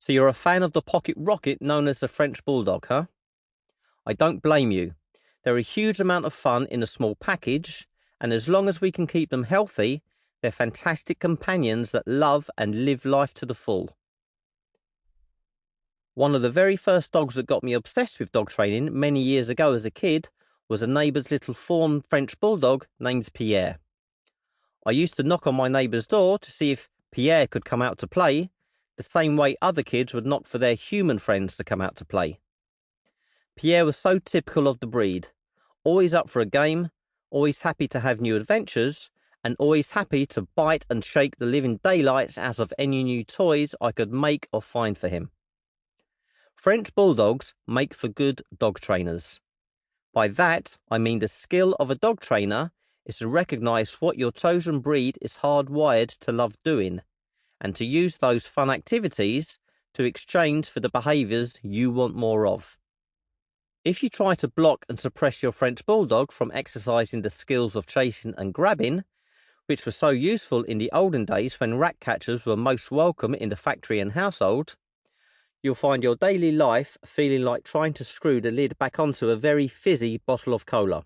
So you're a fan of the pocket rocket known as the French Bulldog, huh? I don't blame you. They're a huge amount of fun in a small package, and as long as we can keep them healthy, they're fantastic companions that love and live life to the full. One of the very first dogs that got me obsessed with dog training many years ago as a kid was a neighbour's little fawn French Bulldog named Pierre. I used to knock on my neighbour's door to see if Pierre could come out to play, the same way other kids would knock for their human friends to come out to play. Pierre was so typical of the breed, always up for a game, always happy to have new adventures, and always happy to bite and shake the living daylights out of any new toys I could make or find for him. French Bulldogs make for good dog trainers. By that, I mean the skill of a dog trainer is to recognise what your chosen breed is hardwired to love doing, and to use those fun activities to exchange for the behaviours you want more of. If you try to block and suppress your French Bulldog from exercising the skills of chasing and grabbing, which were so useful in the olden days when rat catchers were most welcome in the factory and household, you'll find your daily life feeling like trying to screw the lid back onto a very fizzy bottle of cola.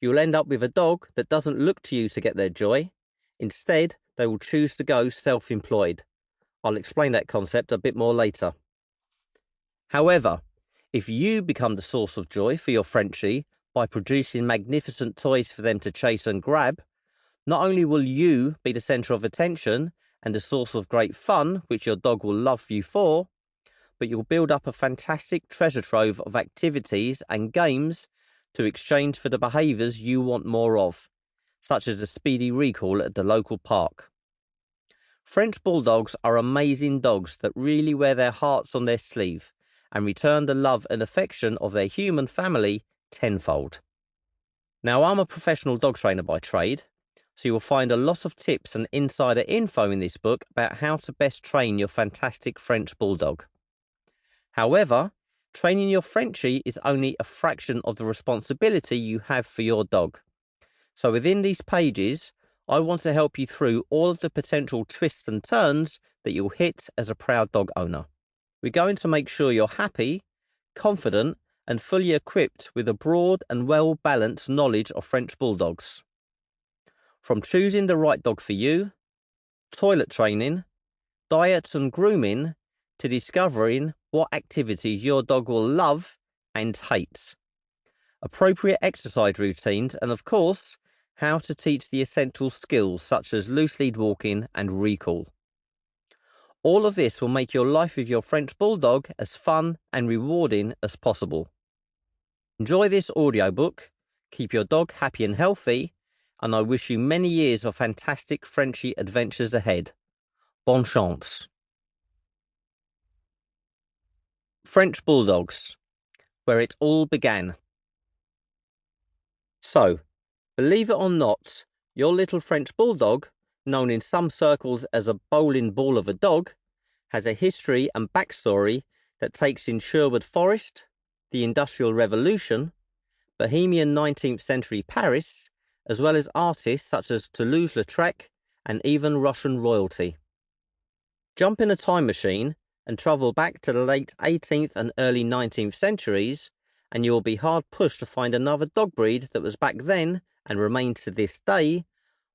You'll end up with a dog that doesn't look to you to get their joy. Instead, they will choose to go self-employed. I'll explain that concept a bit more later. However, if you become the source of joy for your Frenchie by producing magnificent toys for them to chase and grab, not only will you be the centre of attention and a source of great fun, which your dog will love you for, but you'll build up a fantastic treasure trove of activities and games to exchange for the behaviours you want more of, such as a speedy recall at the local park. French Bulldogs are amazing dogs that really wear their hearts on their sleeve and return the love and affection of their human family tenfold. Now, I'm a professional dog trainer by trade, so you'll find a lot of tips and insider info in this book about how to best train your fantastic French Bulldog. However, training your Frenchie is only a fraction of the responsibility you have for your dog. So within these pages, I want to help you through all of the potential twists and turns that you'll hit as a proud dog owner. We're going to make sure you're happy, confident, and fully equipped with a broad and well-balanced knowledge of French Bulldogs. From choosing the right dog for you, toilet training, diet and grooming, to discovering what activities your dog will love and hate, appropriate exercise routines, and of course, how to teach the essential skills such as loose lead walking and recall. All of this will make your life with your French Bulldog as fun and rewarding as possible. Enjoy this audiobook, keep your dog happy and healthy, and I wish you many years of fantastic Frenchie adventures ahead. Bonne chance. French Bulldogs, where it all began. So, believe it or not, your little French Bulldog, known in some circles as a bowling ball of a dog, has a history and backstory that takes in Sherwood Forest, the Industrial Revolution, Bohemian 19th century Paris, as well as artists such as Toulouse-Lautrec and even Russian royalty. Jump in a time machine and travel back to the late 18th and early 19th centuries, and you will be hard-pushed to find another dog breed that was back then, and remains to this day,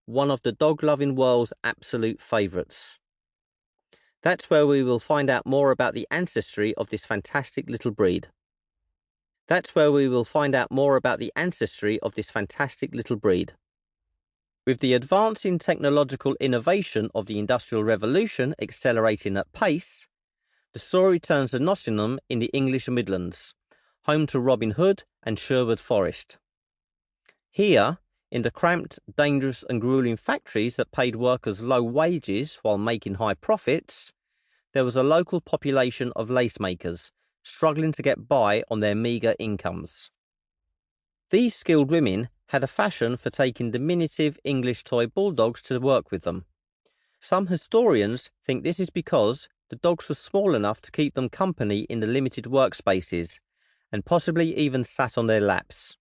one of the dog-loving world's absolute favourites. That's where we will find out more about the ancestry of this fantastic little breed. With the advancing technological innovation of the Industrial Revolution accelerating at pace, the story turns to Nottingham in the English Midlands, home to Robin Hood and Sherwood Forest. Here, in the cramped, dangerous and grueling factories that paid workers low wages while making high profits, there was a local population of lace makers struggling to get by on their meagre incomes. These skilled women had a fashion for taking diminutive English toy bulldogs to work with them. Some historians think this is because the dogs were small enough to keep them company in the limited workspaces, and possibly even sat on their laps.